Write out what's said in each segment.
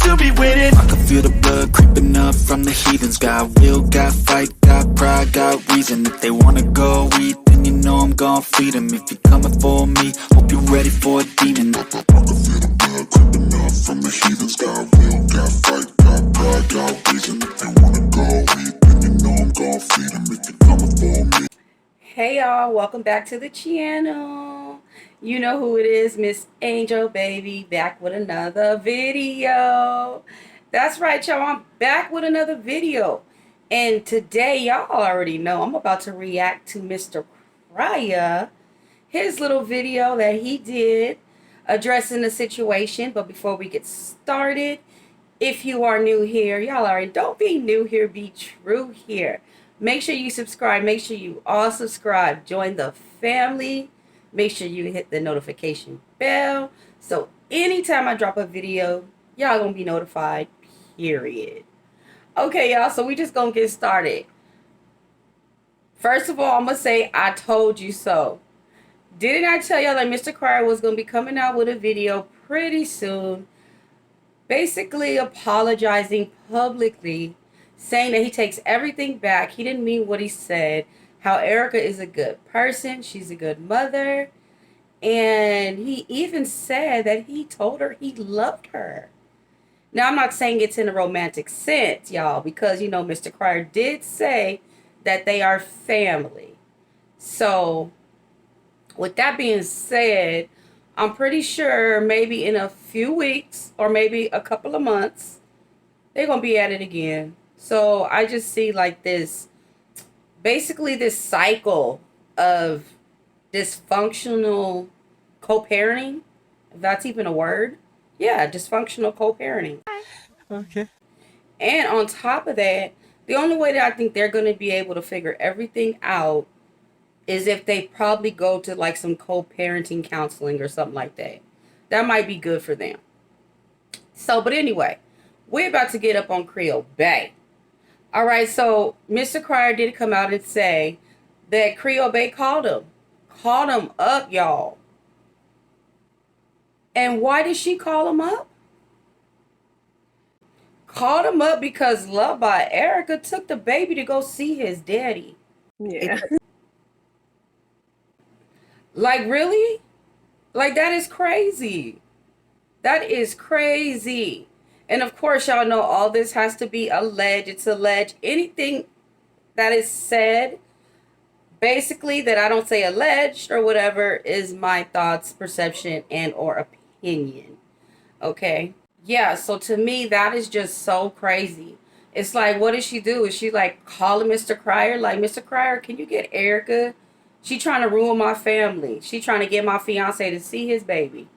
to be winning. I can feel the blood creeping up from the heathens. Got will, got fight, got pride, got reason. If they wanna go eat, then you know I'm gon' feed them. If you're coming for me, hope you're ready for a demon. I can feel the blood creeping up from the heathens. Got will, got fight, got pride, got reason. If they wanna go eat, then you know I'm gon' feed them. If you're coming for me. Hey y'all, welcome back to the channel. You know who it is, Miss Angel Baby, back with another video. That's right, y'all, I'm back with another video. And today, y'all already know, I'm about to react to Mr. Crier, his little video that he did addressing the situation. But before we get started, if you are new here, y'all already don't be new here, be true here. Make sure you subscribe. Make sure you all subscribe. Join the family. Make sure you hit the notification bell. So anytime I drop a video, y'all gonna be notified, period. Okay, y'all, so we just gonna get started. First of all, I'm gonna say I told you so. Didn't I tell y'all that Mr. Crier was gonna be coming out with a video pretty soon, basically apologizing publicly, saying that he takes everything back. He didn't mean what he said. How Erica is a good person. She's a good mother. And he even said that he told her he loved her. Now, I'm not saying it's in a romantic sense, y'all, because, you know, Mr. Crier did say that they are family. So, with that being said, I'm pretty sure maybe in a few weeks or maybe a couple of months, they're going to be at it again. So I just see like this, basically this cycle of dysfunctional co-parenting, if that's even a word. Yeah, dysfunctional co-parenting. Okay. And on top of that, the only way that I think they're going to be able to figure everything out is if they probably go to like some co-parenting counseling or something like that. That might be good for them. So, but anyway, we're about to get up on Creole Bea. All right, so Mr. Crier did come out and say that Creole Bea called him up, y'all. And why did she call him up? Called him up because Love by Erica took the baby to go see his daddy. Yeah. Like, really? Like, that is crazy. That is crazy. And of course, y'all know all this has to be alleged. It's alleged. Anything that is said, basically, that I don't say alleged or whatever, is my thoughts, perception, and or opinion. Okay? Yeah, so to me, that is just so crazy. It's like, what does she do? Is she like calling Mr. Crier? Like, Mr. Crier, can you get Erica? She trying to ruin my family. She trying to get my fiance to see his baby.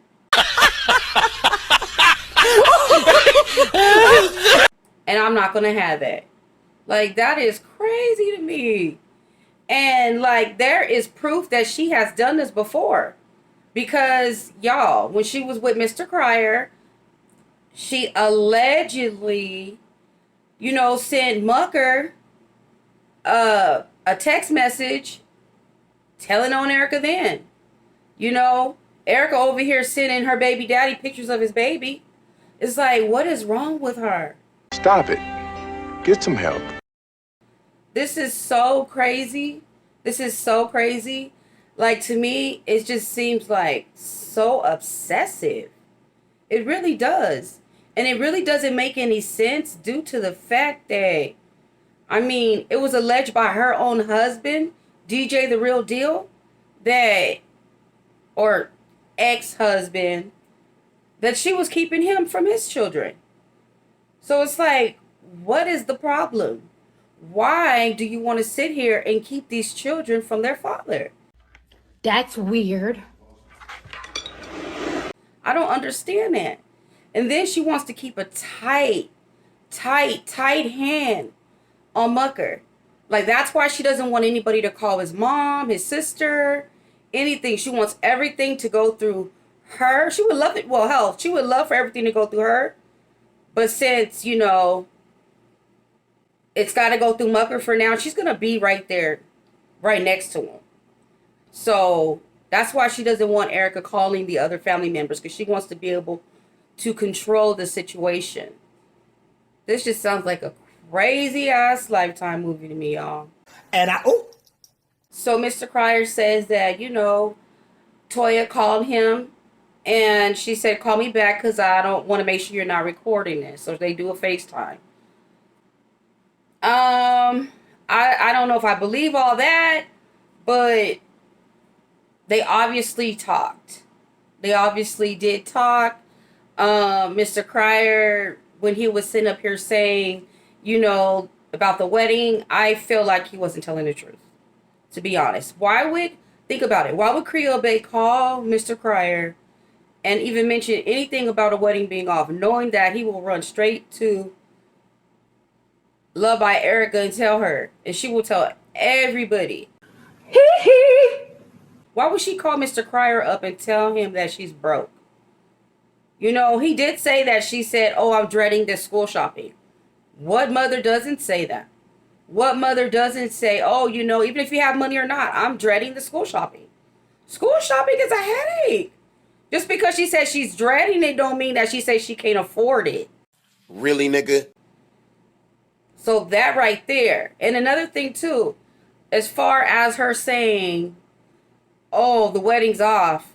And I'm not gonna have that. Like, that is crazy to me. And like, there is proof that she has done this before, because y'all, when she was with Mr. Crier, she allegedly, you know, sent Mucker a text message telling on Erica then. You know, Erica over here sending her baby daddy pictures of his baby. It's like, what is wrong with her? Stop it. Get some help. This is so crazy. This is so crazy. Like, to me, it just seems like so obsessive. It really does. And it really doesn't make any sense due to the fact that, I mean, it was alleged by her own husband, DJ The Real Deal, that, or ex-husband, that she was keeping him from his children. So it's like, what is the problem? Why do you want to sit here and keep these children from their father? That's weird. I don't understand that. And then she wants to keep a tight hand on Mucker. Like, that's why she doesn't want anybody to call his mom, his sister, anything. She wants everything to go through her. She would love it. Well, hell, she would love for everything to go through her. But since, you know, it's got to go through Mucker for now, she's going to be right there, right next to him. So that's why she doesn't want Erica calling the other family members, because she wants to be able to control the situation. This just sounds like a crazy ass Lifetime movie to me, y'all. So Mr. Cryer says that, Toya called him and she said, call me back because I don't want to make sure you're not recording this. So they do a FaceTime. I don't know if I believe all that, but they obviously talked. They obviously did talk. Mr. Cryer, when he was sitting up here saying, about the wedding, I feel like he wasn't telling the truth, to be honest. Think about it. Why would Creole Bea call Mr. Cryer and even mention anything about a wedding being off, knowing that he will run straight to Love by Erica and tell her, and she will tell everybody. Why would she call Mr. Cryer up and tell him that she's broke? He did say that she said, oh, I'm dreading this school shopping. What mother doesn't say that? What mother doesn't say, oh, even if you have money or not, I'm dreading the school shopping. School shopping is a headache. Just because she says she's dreading it don't mean that she says she can't afford it. Really, nigga? So that right there. And another thing too, as far as her saying, oh, the wedding's off.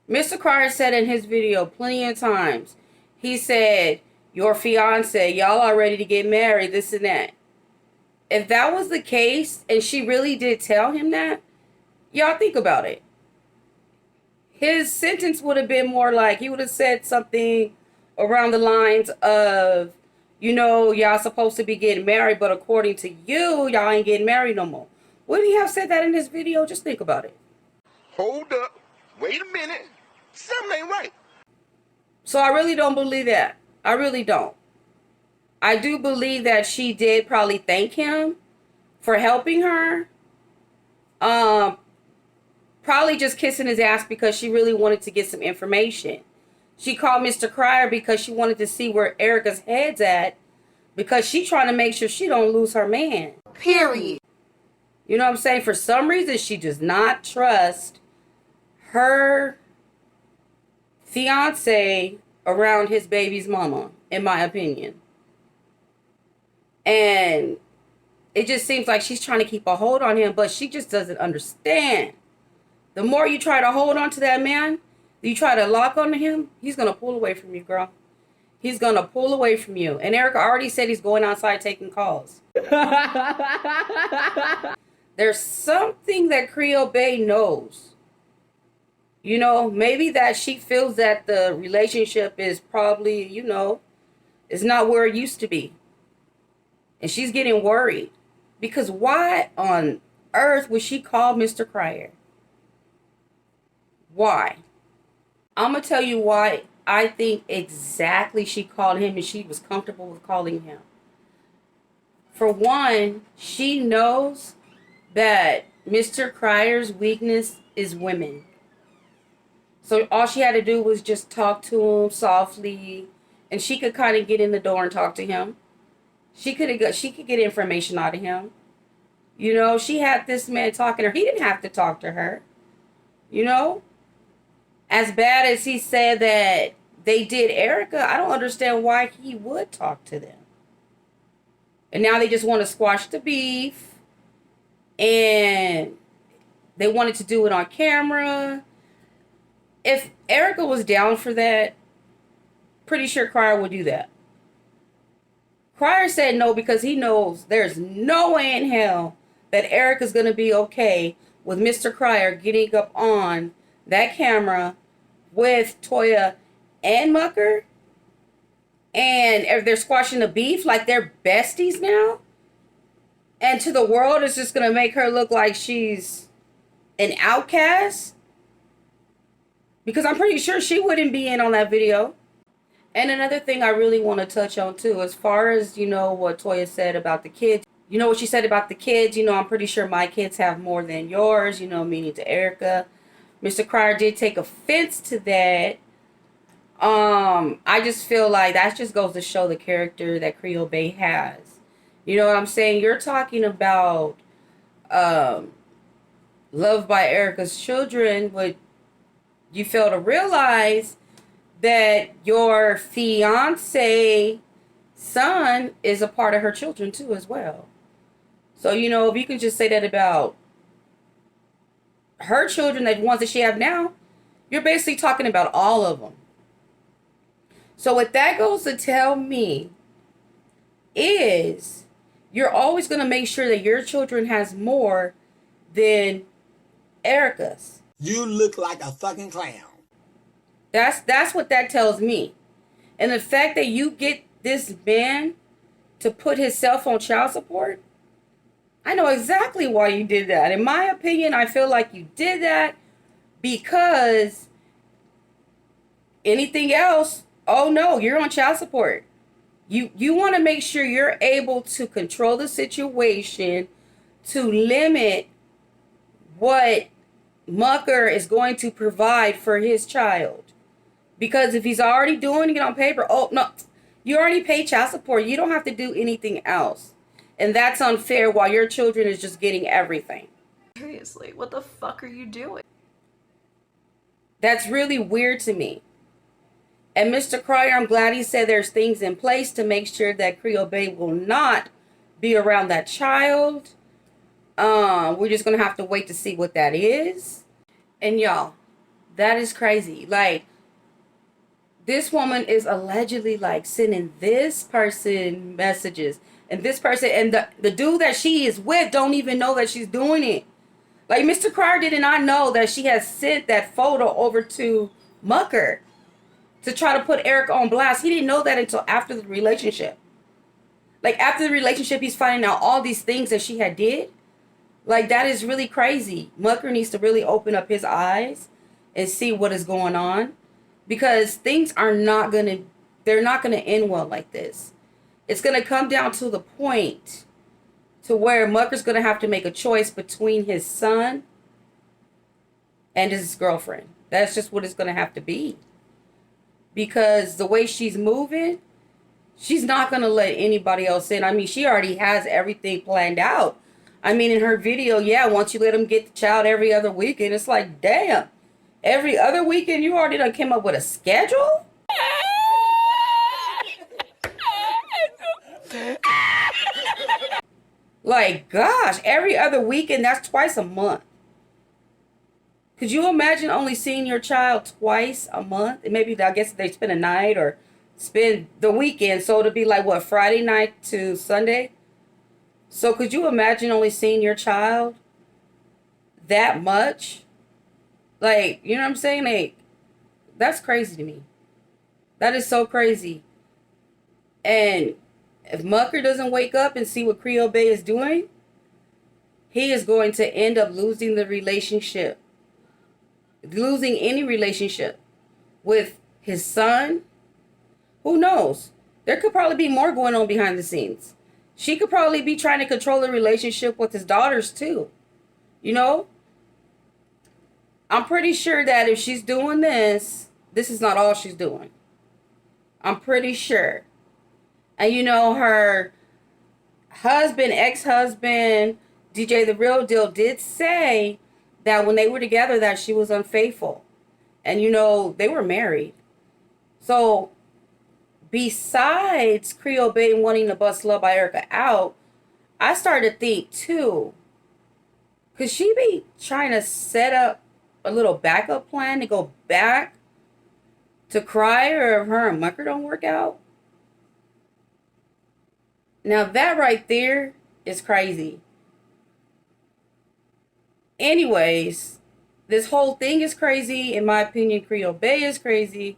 Mr. Cryer said in his video plenty of times, he said, your fiance, y'all are ready to get married, this and that. If that was the case, and she really did tell him that, y'all think about it. His sentence would have been more like, he would have said something around the lines of, y'all supposed to be getting married, but according to you, y'all ain't getting married no more. Wouldn't he have said that in his video? Just think about it. Hold up. Wait a minute. Something ain't right. So I really don't believe that. I really don't. I do believe that she did probably thank him for helping her. Probably just kissing his ass because she really wanted to get some information. She called Mr. Cryer because she wanted to see where Erica's head's at, because she's trying to make sure she don't lose her man. Period. You know what I'm saying? For some reason, she does not trust her fiance around his baby's mama, in my opinion. And it just seems like she's trying to keep a hold on him, but she just doesn't understand. The more you try to hold on to that man, you try to lock onto him, he's going to pull away from you, girl. He's going to pull away from you. And Erica already said he's going outside taking calls. There's something that Creole Bea knows. Maybe that she feels that the relationship is probably, is not where it used to be. And she's getting worried. Because why on earth would she call Mr. Cryer? Why? I'm going to tell you why I think exactly she called him and she was comfortable with calling him. For one, she knows that Mr. Cryer's weakness is women. So all she had to do was just talk to him softly, and she could kind of get in the door and talk to him. She could get information out of him. She had this man talking to her. He didn't have to talk to her. As bad as he said that they did Erica, I don't understand why he would talk to them. And now they just want to squash the beef. And they wanted to do it on camera. If Erica was down for that, pretty sure Cryer would do that. Cryer said no because he knows there's no way in hell that Erica's going to be okay with Mr. Cryer getting up on that camera with Toya and Mucker. And if they're squashing the beef like they're besties now. And to the world, it's just going to make her look like she's an outcast. Because I'm pretty sure she wouldn't be in on that video. And another thing I really want to touch on too, as far as, what Toya said about the kids. What she said about the kids, I'm pretty sure my kids have more than yours, meaning to Erica. Mr. Cryer did take offense to that. I just feel like that just goes to show the character that Creole Bea has. You know what I'm saying? You're talking about Love by Erica's children, but you fail to realize that your fiance son is a part of her children too as well. So, you know, if you can just say that about her children, the ones that she have now, you're basically talking about all of them. So what that goes to tell me is you're always going to make sure that your children has more than Erica's. You look like a fucking clown. That's what that tells me. And the fact that you get this man to put himself on child support, I know exactly why you did that. In my opinion, I feel like you did that because anything else, oh no, you're on child support. You want to make sure you're able to control the situation to limit what Mucker is going to provide for his child. Because if he's already doing it on paper, oh no, you already pay child support. You don't have to do anything else. And that's unfair while your children is just getting everything. Seriously, what the fuck are you doing? That's really weird to me. And Mr. Cryer, I'm glad he said there's things in place to make sure that Creole Bea will not be around that child. We're just going to have to wait to see what that is. And y'all, that is crazy. Like, this woman is allegedly like sending this person messages. And this person, and the dude that she is with don't even know that she's doing it. Like, Mr. Cryer did not know that she has sent that photo over to Mucker to try to put Eric on blast. He didn't know that until after the relationship. Like, after the relationship, he's finding out all these things that she had did. Like, that is really crazy. Mucker needs to really open up his eyes and see what is going on. Because things are not going to, they're not going to end well like this. It's going to come down to the point to where Mucker's going to have to make a choice between his son and his girlfriend. That's just what it's going to have to be. Because the way she's moving, she's not going to let anybody else in. I mean, she already has everything planned out. I mean, in her video, yeah, once you let him get the child every other weekend, it's like, damn. Every other weekend, you already done came up with a schedule? Like, gosh, every other weekend, that's twice a month. Could you imagine only seeing your child twice a month? And maybe, I guess, they spend a night or spend the weekend. So it'll be like, what, Friday night to Sunday? So could you imagine only seeing your child that much? Like, you know what I'm saying? Like, that's crazy to me. That is so crazy. And if Mucker doesn't wake up and see what Creole Bea is doing, he is going to end up losing the relationship. Losing any relationship with his son. Who knows? There could probably be more going on behind the scenes. She could probably be trying to control the relationship with his daughters too. You know? I'm pretty sure that if she's doing this, this is not all she's doing. I'm pretty sure. And you know, her husband, ex-husband, DJ The Real Deal did say that when they were together that she was unfaithful. And you know, they were married. So besides Creole Bea wanting to bust Love by Erica out, I started to think too, could she be trying to set up a little backup plan to go back to Cryer if her and Mucker don't work out? Now that right there is crazy. Anyways, this whole thing is crazy. In my opinion, Creole Bea is crazy.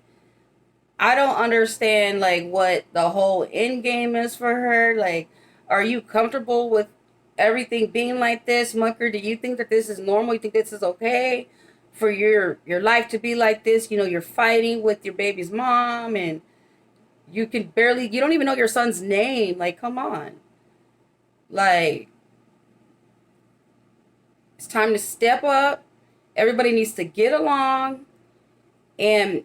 I don't understand, like, what the whole end game is for her. Like, are you comfortable with everything being like this, Mucker? Do you think that this is normal? You think this is okay for your life to be like this? You know, you're fighting with your baby's mom and you don't even know your son's name. Like, come on. Like, it's time to step up. Everybody needs to get along. And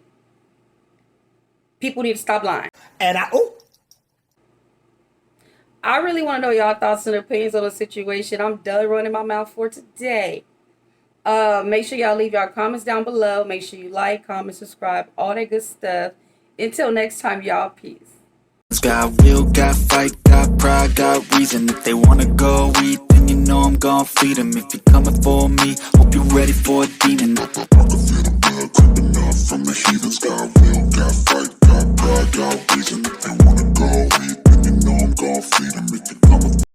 people need to stop lying. And I really want to know y'all thoughts and opinions on the situation. I'm done running my mouth for today. Make sure y'all leave y'all comments down below. Make sure you like, comment, subscribe, all that good stuff. Until next time, y'all, peace. Got will, got fight, got pride, got reason. If they wanna go eat, then you know I'm gon' feed them. If you're coming for me, hope you're ready for a demon. I can feel the blood creeping up from the heathens. Got will, got fight,